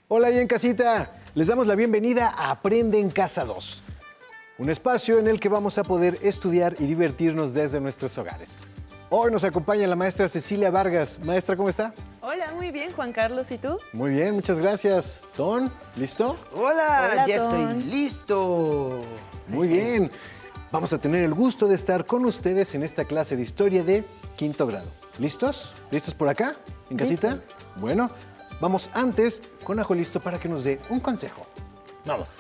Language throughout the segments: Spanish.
Hola y en casita, les damos la bienvenida a Aprende en Casa 2, un espacio en el que vamos a poder estudiar y divertirnos desde nuestros hogares. Hoy nos acompaña la maestra Cecilia Vargas. Maestra, ¿cómo está? Hola, muy bien, Juan Carlos, ¿y tú? Muy bien, muchas gracias. ¿Ton? ¿Listo? Hola, Hola, ya Ton. estoy listo. Muy bien. Vamos a tener el gusto de estar con ustedes en esta clase de historia de quinto grado. ¿Listos? ¿Listos por acá? ¿En casita? Listos. Bueno, vamos antes con Ajo listo para que nos dé un consejo. Vamos.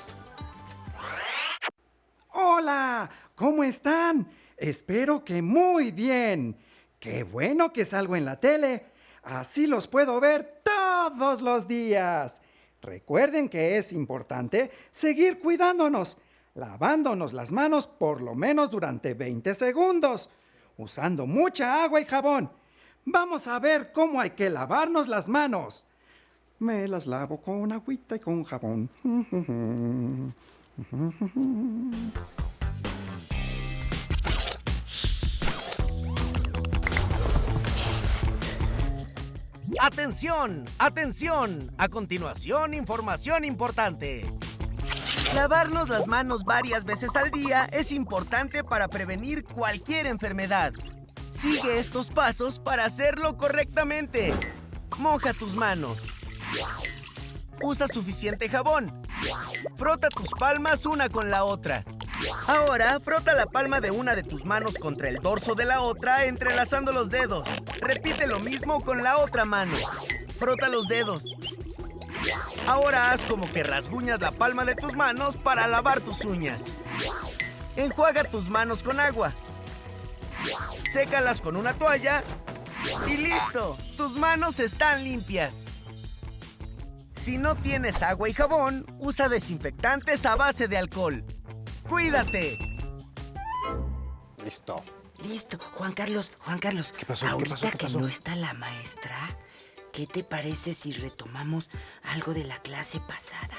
Hola, ¿cómo están? Espero que muy bien. Qué bueno que salgo en la tele. Así los puedo ver todos los días. Recuerden que es importante seguir cuidándonos, lavándonos las manos por lo menos durante 20 segundos, usando mucha agua y jabón. Vamos a ver cómo hay que lavarnos las manos. Me las lavo con agüita y con jabón. ¡Atención! ¡Atención! A continuación, información importante. Lavarnos las manos varias veces al día es importante para prevenir cualquier enfermedad. Sigue estos pasos para hacerlo correctamente. Moja tus manos. Usa suficiente jabón. Frota tus palmas una con la otra. Ahora, frota la palma de una de tus manos contra el dorso de la otra, entrelazando los dedos. Repite lo mismo con la otra mano. Frota los dedos. Ahora haz como que rasguñas la palma de tus manos para lavar tus uñas. Enjuaga tus manos con agua. Sécalas con una toalla. ¡Y listo! ¡Tus manos están limpias! Si no tienes agua y jabón, usa desinfectantes a base de alcohol. ¡Cuídate! Listo. Listo, Juan Carlos. ¿Qué pasó? ¿Qué Ahorita pasó? ¿Qué pasó? que no está la maestra, ¿qué te parece si retomamos algo de la clase pasada?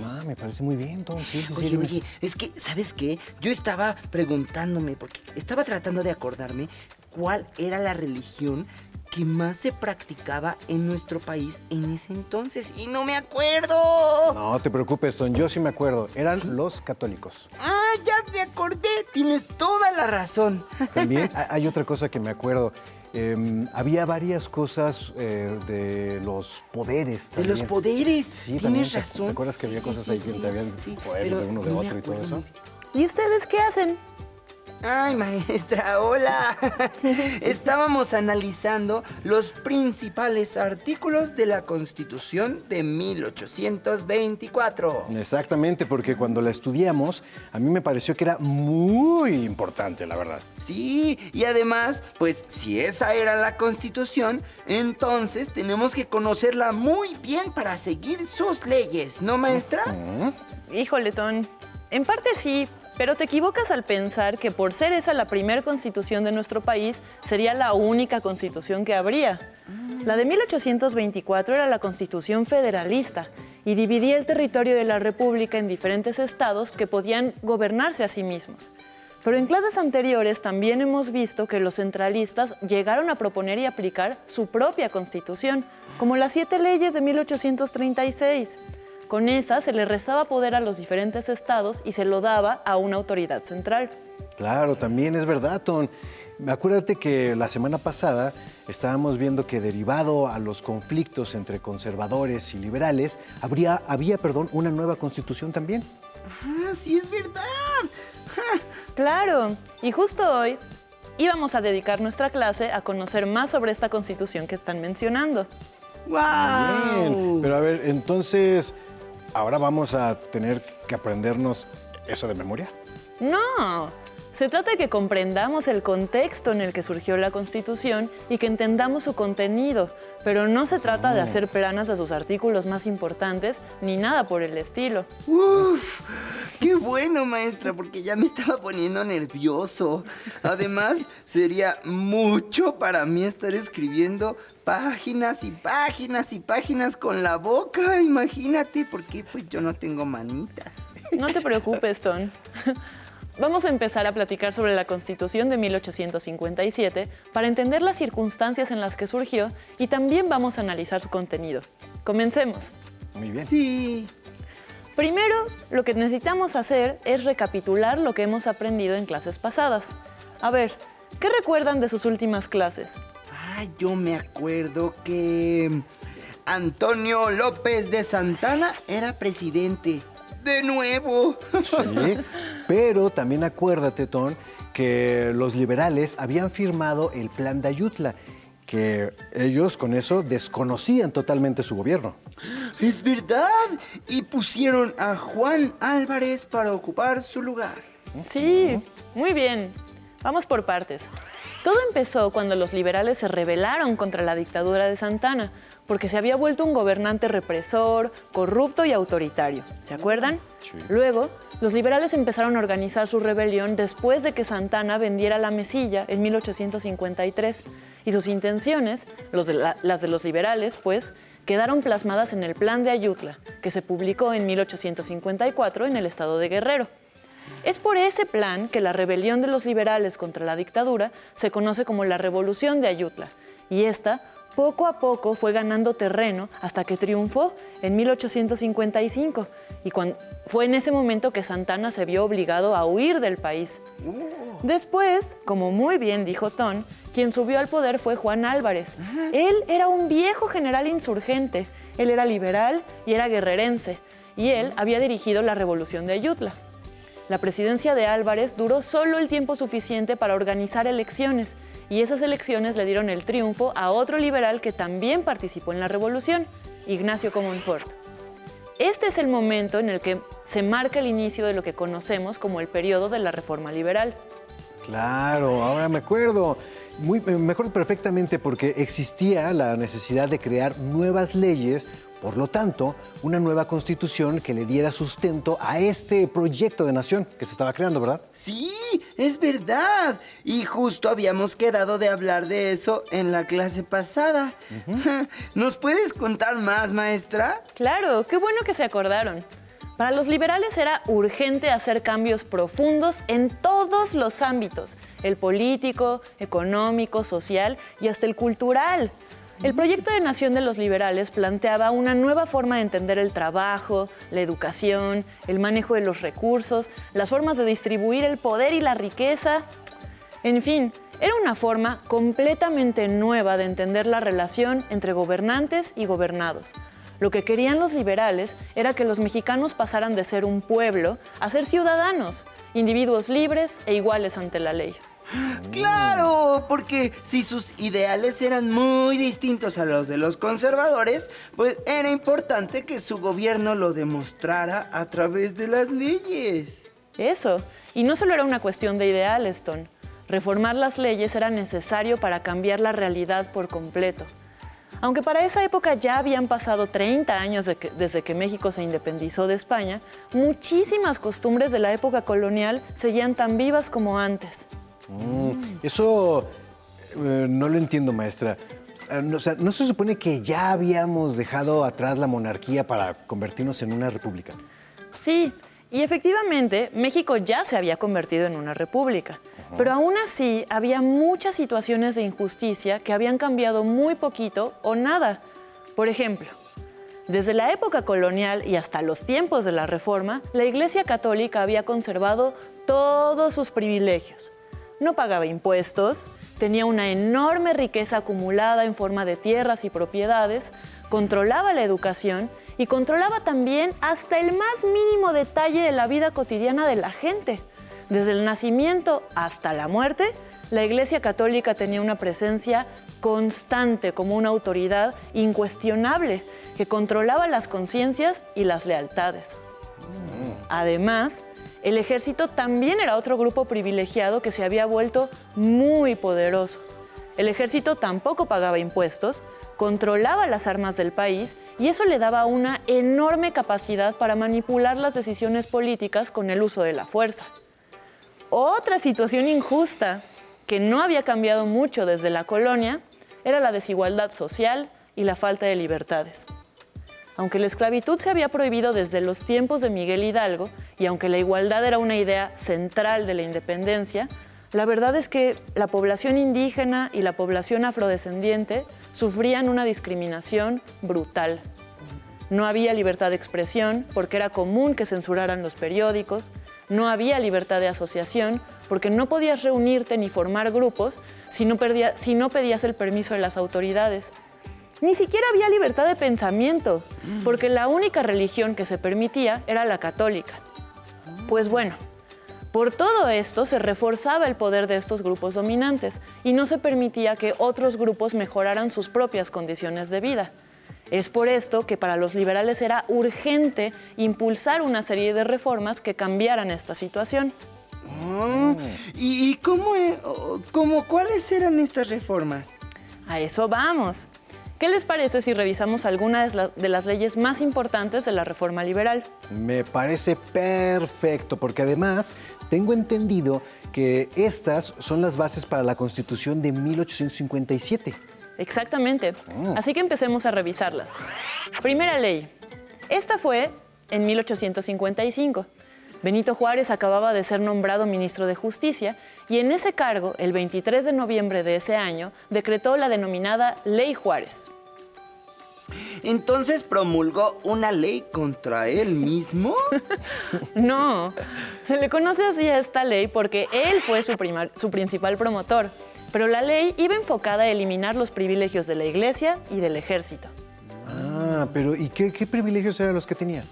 Ah, me parece muy bien, Ton. Sí, sí, sí, Oye, dime. oye, es que, ¿sabes qué? Yo estaba preguntándome, porque estaba tratando de acordarme cuál era la religión que más se practicaba en nuestro país en ese entonces, y no me acuerdo. No te preocupes, Ton. Yo sí me acuerdo. Eran ¿Sí? los católicos. Ah, ya me acordé, tienes toda la razón. También hay otra cosa que me acuerdo. Había varias cosas de los poderes De también. los poderes, Sí, también. tienes razón. ¿Te acuerdas que había cosas ahí que te habían poderes de uno de no me otro y todo acuerdo eso? muy ¿Y ustedes qué hacen? Ay, maestra, hola. Estábamos analizando los principales artículos de la Constitución de 1824. Exactamente, porque cuando la estudiamos, a mí me pareció que era muy importante, la verdad. Sí, y además, pues si esa era la Constitución, entonces tenemos que conocerla muy bien para seguir sus leyes, ¿no, maestra? Híjole, Ton, en parte sí, pero te equivocas al pensar que por ser esa la primera constitución de nuestro país, sería la única constitución que habría. La de 1824 era la constitución federalista y dividía el territorio de la República en diferentes estados que podían gobernarse a sí mismos. Pero en clases anteriores también hemos visto que los centralistas llegaron a proponer y aplicar su propia constitución, como las 7 leyes de 1836. Con esa se le restaba poder a los diferentes estados y se lo daba a una autoridad central. Claro, también es verdad, Ton. Acuérdate que la semana pasada estábamos viendo que derivado a los conflictos entre conservadores y liberales, había una nueva constitución también. Ah, sí es verdad. Claro, y justo hoy íbamos a dedicar nuestra clase a conocer más sobre esta constitución que están mencionando. Bien, pero a ver, entonces, ¿ahora vamos a tener que aprendernos eso de memoria? No, se trata de que comprendamos el contexto en el que surgió la Constitución y que entendamos su contenido, pero no se trata de hacer planas a sus artículos más importantes ni nada por el estilo. Uf, qué bueno, maestra, porque ya me estaba poniendo nervioso. Además, sería mucho para mí estar escribiendo páginas y páginas y páginas con la boca. Imagínate, porque pues yo no tengo manitas. No te preocupes, Ton. Vamos a empezar a platicar sobre la Constitución de 1857 para entender las circunstancias en las que surgió y también vamos a analizar su contenido. Comencemos. Muy bien. Sí. Primero, lo que necesitamos hacer es recapitular lo que hemos aprendido en clases pasadas. A ver, ¿qué recuerdan de sus últimas clases? Yo me acuerdo que Antonio López de Santana era presidente. ¡De nuevo! Sí, pero también acuérdate, Ton, que los liberales habían firmado el Plan de Ayutla, que ellos con eso desconocían totalmente su gobierno. ¡Es verdad! Y pusieron a Juan Álvarez para ocupar su lugar. Sí, muy bien. Vamos por partes. Todo empezó cuando los liberales se rebelaron contra la dictadura de Santana, porque se había vuelto un gobernante represor, corrupto y autoritario. ¿Se acuerdan? Sí. Luego, los liberales empezaron a organizar su rebelión después de que Santana vendiera la mesilla en 1853. Y sus intenciones, las de los liberales, pues, quedaron plasmadas en el Plan de Ayutla, que se publicó en 1854 en el estado de Guerrero. Es por ese plan que la rebelión de los liberales contra la dictadura se conoce como la Revolución de Ayutla, y esta poco a poco fue ganando terreno hasta que triunfó en 1855, y fue en ese momento que Santana se vio obligado a huir del país. Después, como muy bien dijo Ton, quien subió al poder fue Juan Álvarez. Él era un viejo general insurgente, él era liberal y era guerrerense, y él había dirigido la Revolución de Ayutla. La presidencia de Álvarez duró solo el tiempo suficiente para organizar elecciones, y esas elecciones le dieron el triunfo a otro liberal que también participó en la revolución, Ignacio Comonfort. Este es el momento en el que se marca el inicio de lo que conocemos como el periodo de la Reforma Liberal. Claro, ahora me acuerdo. Me acuerdo perfectamente porque existía la necesidad de crear nuevas leyes, por lo tanto, una nueva constitución que le diera sustento a este proyecto de nación que se estaba creando, ¿verdad? Sí, es verdad. Y justo habíamos quedado de hablar de eso en la clase pasada. ¿Nos puedes contar más, maestra? Claro, qué bueno que se acordaron. Para los liberales era urgente hacer cambios profundos en todos los ámbitos, el político, económico, social y hasta el cultural. El proyecto de nación de los liberales planteaba una nueva forma de entender el trabajo, la educación, el manejo de los recursos, las formas de distribuir el poder y la riqueza. En fin, era una forma completamente nueva de entender la relación entre gobernantes y gobernados. Lo que querían los liberales era que los mexicanos pasaran de ser un pueblo a ser ciudadanos, individuos libres e iguales ante la ley. ¡Claro! Porque si sus ideales eran muy distintos a los de los conservadores, pues era importante que su gobierno lo demostrara a través de las leyes. Eso. Y no solo era una cuestión de ideales, Ton. Reformar las leyes era necesario para cambiar la realidad por completo. Aunque para esa época ya habían pasado 30 años desde que México se independizó de España, muchísimas costumbres de la época colonial seguían tan vivas como antes. Eso no lo entiendo, maestra. O sea, ¿no se supone que ya habíamos dejado atrás la monarquía para convertirnos en una república? Sí, y efectivamente México ya se había convertido en una república. Pero aún así había muchas situaciones de injusticia que habían cambiado muy poquito o nada. Por ejemplo, desde la época colonial y hasta los tiempos de la Reforma, la Iglesia Católica había conservado todos sus privilegios. No pagaba impuestos, tenía una enorme riqueza acumulada en forma de tierras y propiedades, controlaba la educación y controlaba también hasta el más mínimo detalle de la vida cotidiana de la gente. Desde el nacimiento hasta la muerte, la Iglesia Católica tenía una presencia constante como una autoridad incuestionable que controlaba las conciencias y las lealtades. Además, el ejército también era otro grupo privilegiado que se había vuelto muy poderoso. El ejército tampoco pagaba impuestos, controlaba las armas del país y eso le daba una enorme capacidad para manipular las decisiones políticas con el uso de la fuerza. Otra situación injusta, que no había cambiado mucho desde la colonia, era la desigualdad social y la falta de libertades. Aunque la esclavitud se había prohibido desde los tiempos de Miguel Hidalgo y aunque la igualdad era una idea central de la independencia, la verdad es que la población indígena y la población afrodescendiente sufrían una discriminación brutal. No había libertad de expresión porque era común que censuraran los periódicos. No había libertad de asociación porque no podías reunirte ni formar grupos si no pedías el permiso de las autoridades. Ni siquiera había libertad de pensamiento porque la única religión que se permitía era la católica. Pues bueno, por todo esto se reforzaba el poder de estos grupos dominantes y no se permitía que otros grupos mejoraran sus propias condiciones de vida. Es por esto que para los liberales era urgente impulsar una serie de reformas que cambiaran esta situación. ¿Y cuáles eran estas reformas? A eso vamos. ¿Qué les parece si revisamos algunas de las leyes más importantes de la reforma liberal? Me parece perfecto, porque además tengo entendido que estas son las bases para la Constitución de 1857. Exactamente. Así que empecemos a revisarlas. Primera ley. Esta fue en 1855. Benito Juárez acababa de ser nombrado ministro de Justicia y en ese cargo, el 23 de noviembre de ese año, decretó la denominada Ley Juárez. ¿Entonces promulgó una ley contra él mismo? No, se le conoce así a esta ley porque él fue su principal promotor. Pero la ley iba enfocada a eliminar los privilegios de la iglesia y del ejército. Pero ¿y qué privilegios eran los que tenían?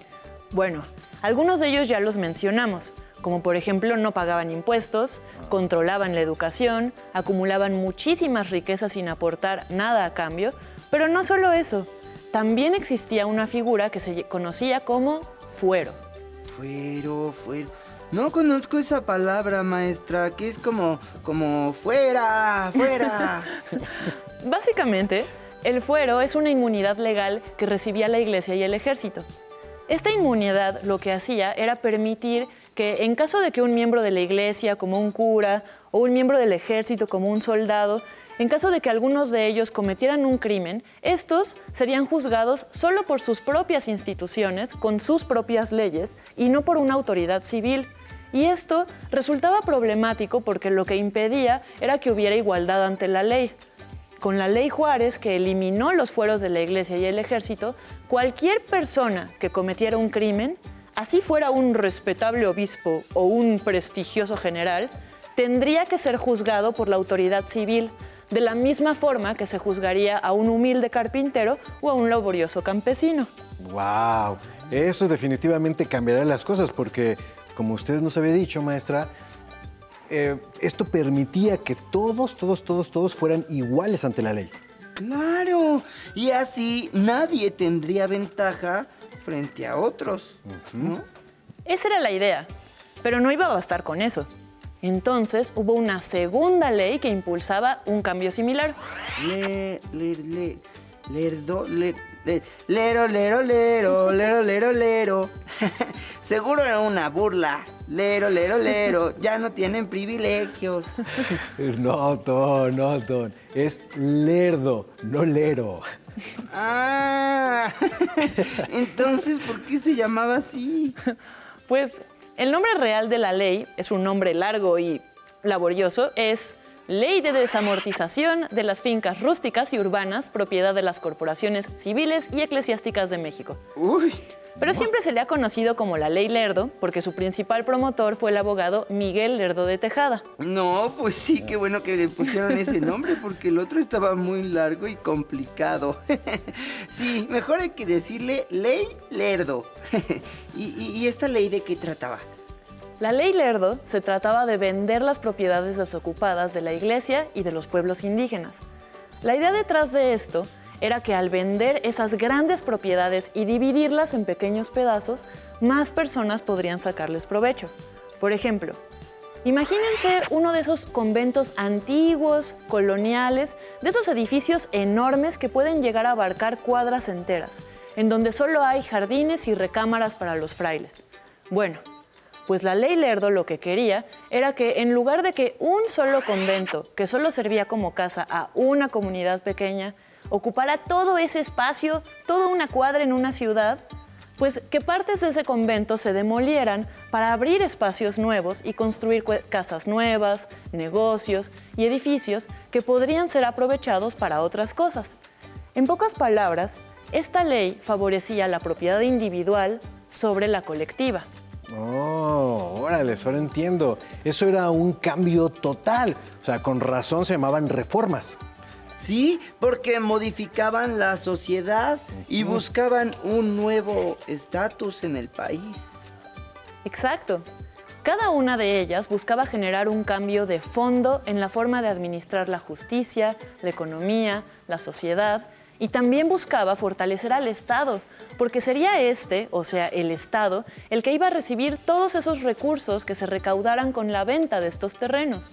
Bueno, algunos de ellos ya los mencionamos, como por ejemplo no pagaban impuestos, controlaban la educación, acumulaban muchísimas riquezas sin aportar nada a cambio, pero no solo eso, también existía una figura que se conocía como fuero. Fuero. No conozco esa palabra, maestra, que es como fuera. Básicamente, el fuero es una inmunidad legal que recibía la iglesia y el ejército. Esta inmunidad lo que hacía era permitir que en caso de que un miembro de la iglesia, como un cura, o un miembro del ejército, como un soldado, en caso de que algunos de ellos cometieran un crimen, estos serían juzgados solo por sus propias instituciones, con sus propias leyes, y no por una autoridad civil. Y esto resultaba problemático porque lo que impedía era que hubiera igualdad ante la ley. Con la Ley Juárez, que eliminó los fueros de la iglesia y el ejército, cualquier persona que cometiera un crimen, así fuera un respetable obispo o un prestigioso general, tendría que ser juzgado por la autoridad civil, de la misma forma que se juzgaría a un humilde carpintero o a un laborioso campesino. ¡Wow! Eso definitivamente cambiará las cosas porque, como usted nos había dicho, maestra, esto permitía que todos fueran iguales ante la ley. Claro, y así nadie tendría ventaja frente a otros, ¿no? Esa era la idea, pero no iba a bastar con eso. Entonces hubo una segunda ley que impulsaba un cambio similar. Lero. Seguro era una burla. Lero. Ya no tienen privilegios. No, Ton. Es lerdo, no lero. Entonces, ¿por qué se llamaba así? Pues el nombre real de la ley es un nombre largo y laborioso, es Ley de Desamortización de las Fincas Rústicas y Urbanas, propiedad de las corporaciones civiles y eclesiásticas de México. Uy. Pero siempre se le ha conocido como la Ley Lerdo, porque su principal promotor fue el abogado Miguel Lerdo de Tejada. No, pues sí, qué bueno que le pusieron ese nombre, porque el otro estaba muy largo y complicado. Sí, mejor hay que decirle Ley Lerdo. ¿Y esta ley de qué trataba? La Ley Lerdo se trataba de vender las propiedades desocupadas de la iglesia y de los pueblos indígenas. La idea detrás de esto era que al vender esas grandes propiedades y dividirlas en pequeños pedazos, más personas podrían sacarles provecho. Por ejemplo, imagínense uno de esos conventos antiguos, coloniales, de esos edificios enormes que pueden llegar a abarcar cuadras enteras, en donde solo hay jardines y recámaras para los frailes. Bueno, pues la Ley Lerdo lo que quería era que en lugar de que un solo convento, que solo servía como casa a una comunidad pequeña, ocupara todo ese espacio, toda una cuadra en una ciudad, pues que partes de ese convento se demolieran para abrir espacios nuevos y construir casas nuevas, negocios y edificios que podrían ser aprovechados para otras cosas. En pocas palabras, Esta ley favorecía la propiedad individual sobre la colectiva. Oh, órale, ahora entiendo. Eso era un cambio total. O sea, con razón se llamaban reformas. Sí, porque modificaban la sociedad y buscaban un nuevo estatus en el país. Exacto. Cada una de ellas buscaba generar un cambio de fondo en la forma de administrar la justicia, la economía, la sociedad, y también buscaba fortalecer al Estado, porque sería este, o sea, el Estado, el que iba a recibir todos esos recursos que se recaudaran con la venta de estos terrenos.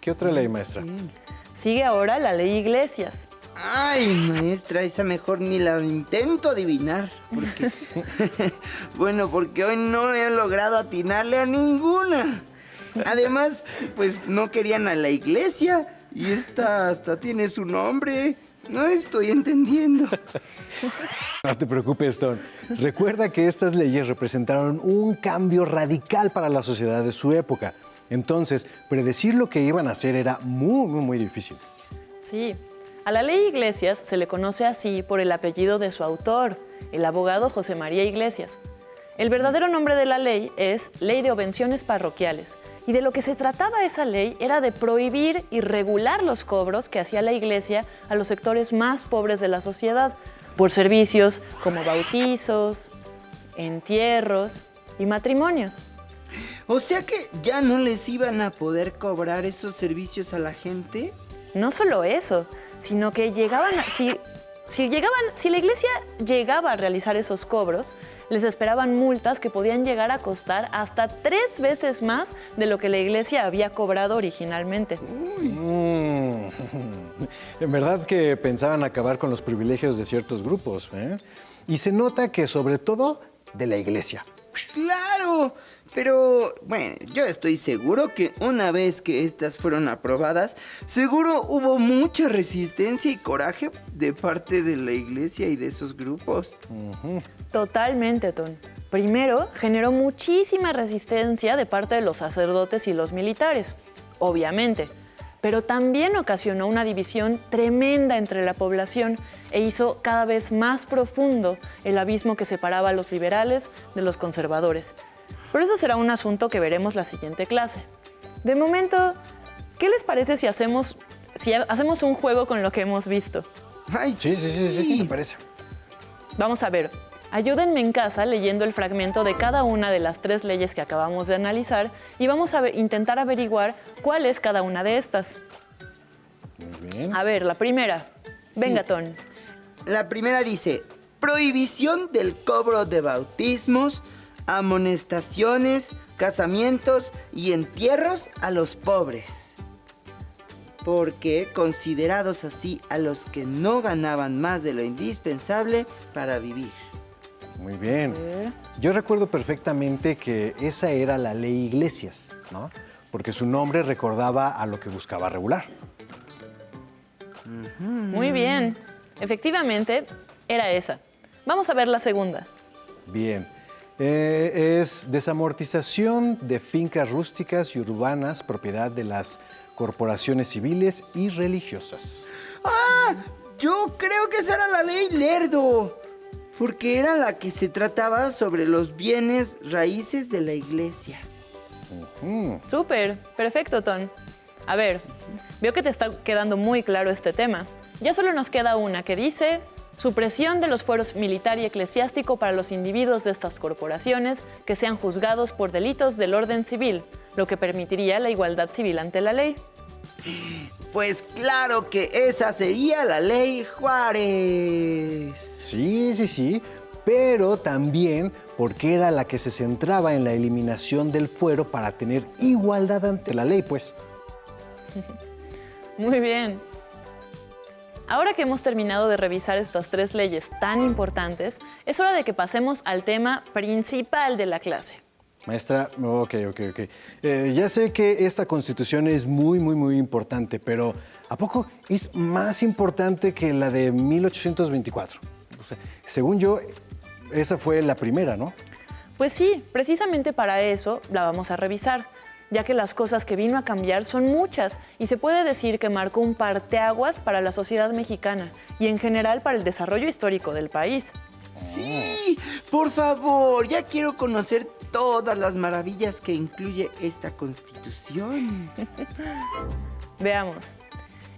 ¿Qué otra ley, maestra? Sigue ahora la ley Iglesias. Ay, maestra, esa mejor ni la intento adivinar. Porque... bueno, porque hoy no he logrado atinarle a ninguna. Además, pues no querían a la iglesia y esta hasta tiene su nombre. No estoy entendiendo. No te preocupes, Ton. Recuerda que estas leyes representaron un cambio radical para la sociedad de su época. Entonces, predecir lo que iban a hacer era muy difícil. Sí, a la ley Iglesias se le conoce así por el apellido de su autor, el abogado José María Iglesias. El verdadero nombre de la ley es Ley de Obvenciones Parroquiales, y de lo que se trataba esa ley era de prohibir y regular los cobros que hacía la Iglesia a los sectores más pobres de la sociedad, por servicios como bautizos, entierros y matrimonios. O sea que ya no les iban a poder cobrar esos servicios a la gente. No solo eso, sino que si la iglesia llegaba a realizar esos cobros, les esperaban multas que podían llegar a costar hasta 3 veces más de lo que la iglesia había cobrado originalmente. En verdad que pensaban acabar con los privilegios de ciertos grupos, ¿eh? Y se nota que sobre todo de la iglesia. ¡Claro! Pero, bueno, yo estoy seguro que una vez que estas fueron aprobadas, seguro hubo mucha resistencia y coraje de parte de la iglesia y de esos grupos. Totalmente, Ton. Primero, generó muchísima resistencia de parte de los sacerdotes y los militares, obviamente, pero también ocasionó una división tremenda entre la población e hizo cada vez más profundo el abismo que separaba a los liberales de los conservadores. Pero eso será un asunto que veremos la siguiente clase. De momento, ¿qué les parece si hacemos un juego con lo que hemos visto? ¡Ay, Sí, ¿qué te parece? Vamos a ver. Ayúdenme en casa leyendo el fragmento de cada una de las 3 leyes que acabamos de analizar y vamos a intentar averiguar cuál es cada una de estas. Muy bien. A ver, la primera. Venga, Sí. Ton. La primera dice, prohibición del cobro de bautismos, amonestaciones, casamientos y entierros a los pobres. Porque considerados así a los que no ganaban más de lo indispensable para vivir. Muy bien. A ver. Yo recuerdo perfectamente que esa era la ley Iglesias, ¿no? Porque su nombre recordaba a lo que buscaba regular. Muy bien. Efectivamente, era esa. Vamos a ver la segunda. Bien. Es desamortización de fincas rústicas y urbanas, propiedad de las corporaciones civiles y religiosas. ¡Ah! Yo creo que esa era la ley Lerdo. Porque era la que se trataba sobre los bienes raíces de la iglesia. Súper, perfecto, Ton. A ver, veo que te está quedando muy claro este tema. Ya solo nos queda una que dice: supresión de los fueros militar y eclesiástico para los individuos de estas corporaciones que sean juzgados por delitos del orden civil, lo que permitiría la igualdad civil ante la ley. Pues claro que esa sería la ley Juárez. Sí, pero también porque era la que se centraba en la eliminación del fuero para tener igualdad ante la ley, pues. Muy bien. Ahora que hemos terminado de revisar estas 3 leyes tan importantes, es hora de que pasemos al tema principal de la clase. Maestra, ok. Ya sé que esta constitución es muy importante, pero ¿a poco es más importante que la de 1824? O sea, según yo, esa fue la primera, ¿no? Pues sí, precisamente para eso la vamos a revisar. ya que las cosas que vino a cambiar son muchas y se puede decir que marcó un parteaguas para la sociedad mexicana y en general para el desarrollo histórico del país. Sí, por favor, ya quiero conocer todas las maravillas que incluye esta Constitución. Veamos.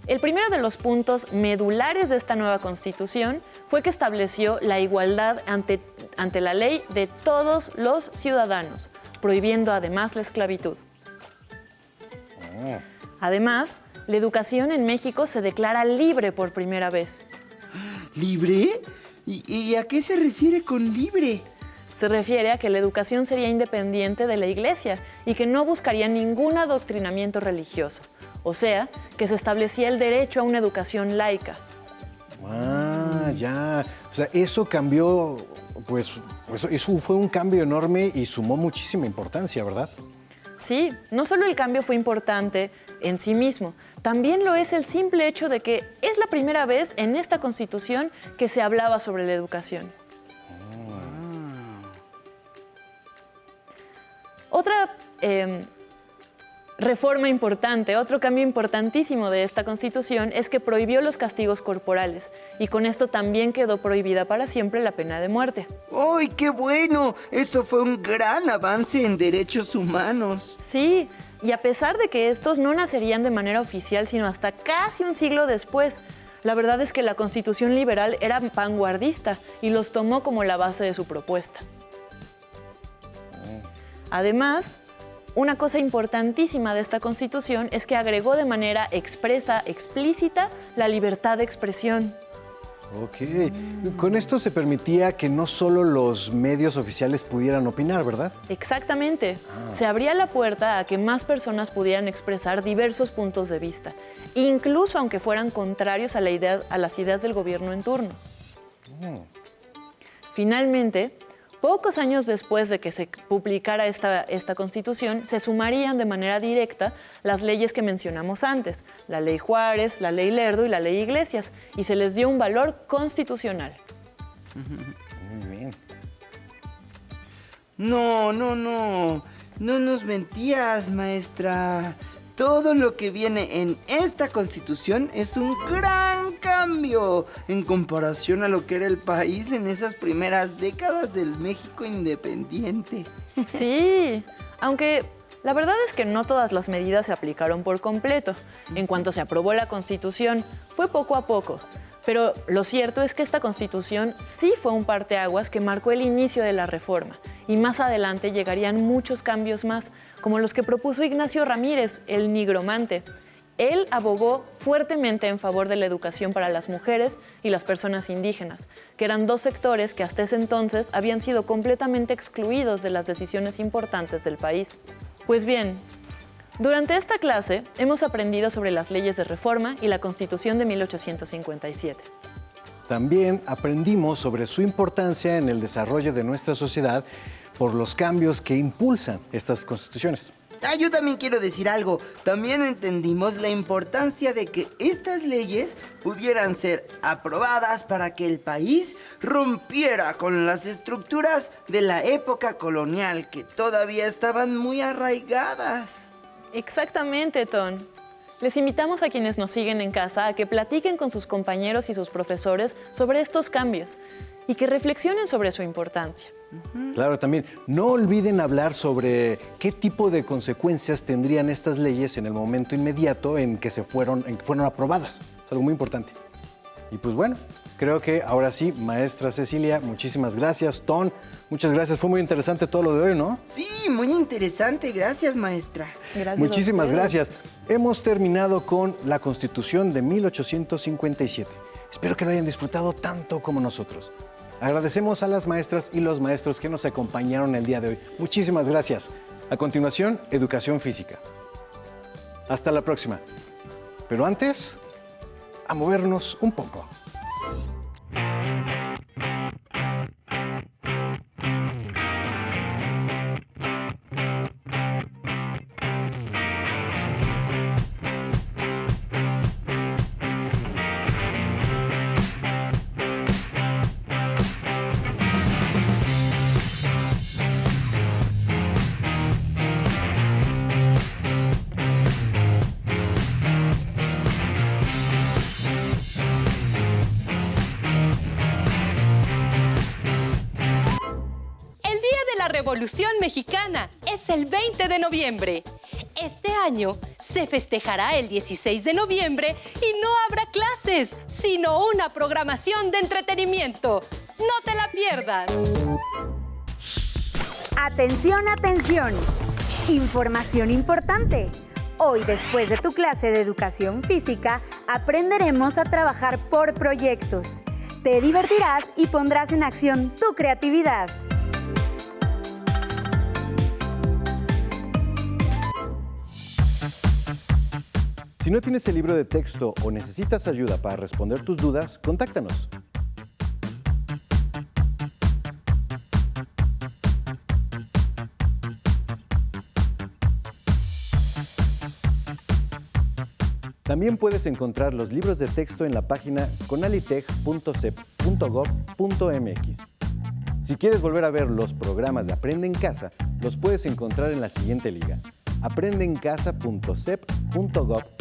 El primero de los puntos medulares de esta nueva Constitución fue que estableció la igualdad ante la ley de todos los ciudadanos, prohibiendo además la esclavitud. Además, la educación en México se declara libre por primera vez. ¿Libre? ¿Y a qué se refiere con libre? Se refiere a que la educación sería independiente de la Iglesia y que no buscaría ningún adoctrinamiento religioso. O sea, que se establecía el derecho a una educación laica. Ah, ya. O sea, eso cambió, pues eso fue un cambio enorme y sumó muchísima importancia, ¿verdad? Sí, no solo el cambio fue importante en sí mismo, también lo es el simple hecho de que es la primera vez en esta Constitución que se hablaba sobre la educación. Otra reforma importante, otro cambio importantísimo de esta Constitución es que prohibió los castigos corporales y con esto también quedó prohibida para siempre la pena de muerte. ¡Ay, qué bueno! Eso fue un gran avance en derechos humanos. Sí, y a pesar de que estos no nacerían de manera oficial sino hasta casi un siglo después, la verdad es que la Constitución liberal era vanguardista y los tomó como la base de su propuesta. Además, una cosa importantísima de esta Constitución es que agregó de manera expresa, explícita, la libertad de expresión. Ok. Con esto se permitía que no solo los medios oficiales pudieran opinar, ¿verdad? Exactamente. Se abría la puerta a que más personas pudieran expresar diversos puntos de vista, incluso aunque fueran contrarios a las ideas del gobierno en turno. Finalmente, pocos años después de que se publicara esta Constitución, se sumarían de manera directa las leyes que mencionamos antes, la Ley Juárez, la Ley Lerdo y la Ley Iglesias, y se les dio un valor constitucional. Muy bien. No nos mentías, maestra. Todo lo que viene en esta Constitución es un gran cambio en comparación a lo que era el país en esas primeras décadas del México independiente. Sí, aunque la verdad es que no todas las medidas se aplicaron por completo. En cuanto se aprobó la Constitución, fue poco a poco. Pero lo cierto es que esta Constitución sí fue un parteaguas que marcó el inicio de la reforma. Y más adelante llegarían muchos cambios más, como los que propuso Ignacio Ramírez, el nigromante. Él abogó fuertemente en favor de la educación para las mujeres y las personas indígenas, que eran dos sectores que hasta ese entonces habían sido completamente excluidos de las decisiones importantes del país. Pues bien, durante esta clase hemos aprendido sobre las leyes de reforma y la Constitución de 1857. También aprendimos sobre su importancia en el desarrollo de nuestra sociedad por los cambios que impulsan estas constituciones. Yo también quiero decir algo. También entendimos la importancia de que estas leyes pudieran ser aprobadas para que el país rompiera con las estructuras de la época colonial que todavía estaban muy arraigadas. Exactamente, Ton. Les invitamos a quienes nos siguen en casa a que platiquen con sus compañeros y sus profesores sobre estos cambios y que reflexionen sobre su importancia. Claro, también no olviden hablar sobre qué tipo de consecuencias tendrían estas leyes en el momento inmediato en que fueron aprobadas. Es algo muy importante. Y pues bueno, creo que ahora sí, maestra Cecilia, muchísimas gracias. Ton, muchas gracias. Fue muy interesante todo lo de hoy, ¿no? Sí, muy interesante. Gracias, maestra. Gracias. Muchísimas gracias. Hemos terminado con la Constitución de 1857. Espero que lo hayan disfrutado tanto como nosotros. Agradecemos a las maestras y los maestros que nos acompañaron el día de hoy. Muchísimas gracias. A continuación, Educación Física. Hasta la próxima. Pero antes, a movernos un poco. la Revolución Mexicana es el 20 de noviembre. Este año se festejará el 16 de noviembre y no habrá clases, sino una programación de entretenimiento. ¡No te la pierdas! Atención, atención. Información importante. Hoy, después de tu clase de educación física, aprenderemos a trabajar por proyectos. Te divertirás y pondrás en acción tu creatividad. Si no tienes el libro de texto o necesitas ayuda para responder tus dudas, contáctanos. También puedes encontrar los libros de texto en la página conalitech.cep.gov.mx. Si quieres volver a ver los programas de Aprende en Casa, los puedes encontrar en la siguiente liga: aprendeencasa.cep.gov.mx.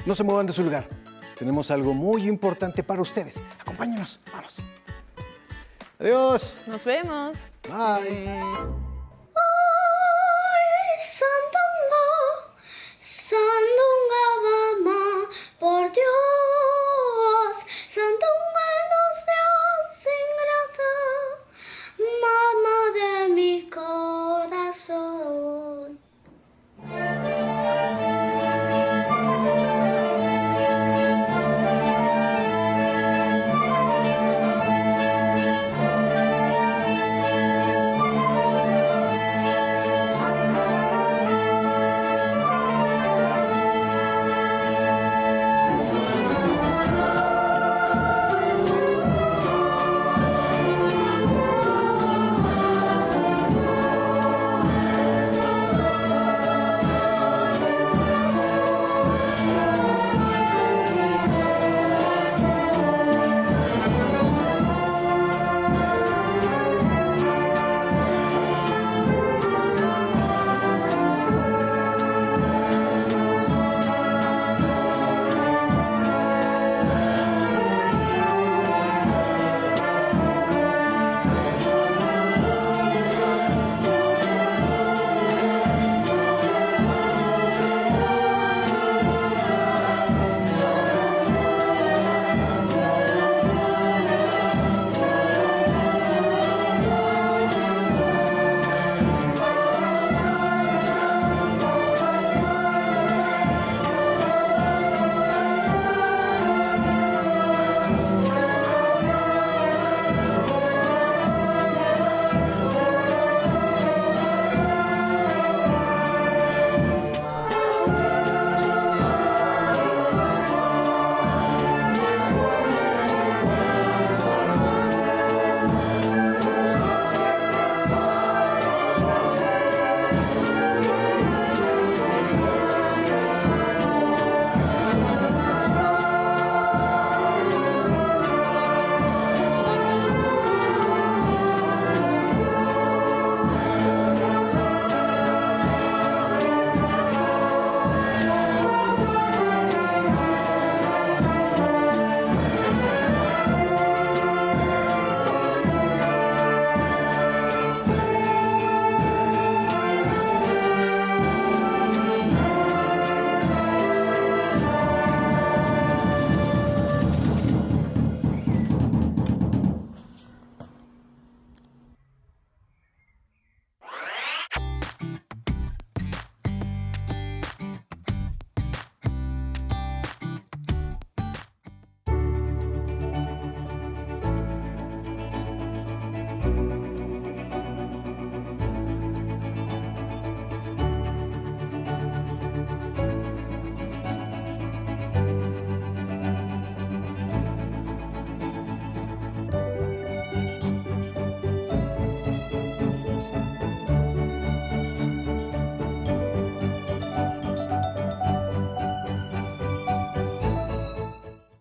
No se muevan de su lugar. Tenemos algo muy importante para ustedes. Acompáñenos, vamos. Adiós. Nos vemos. Bye.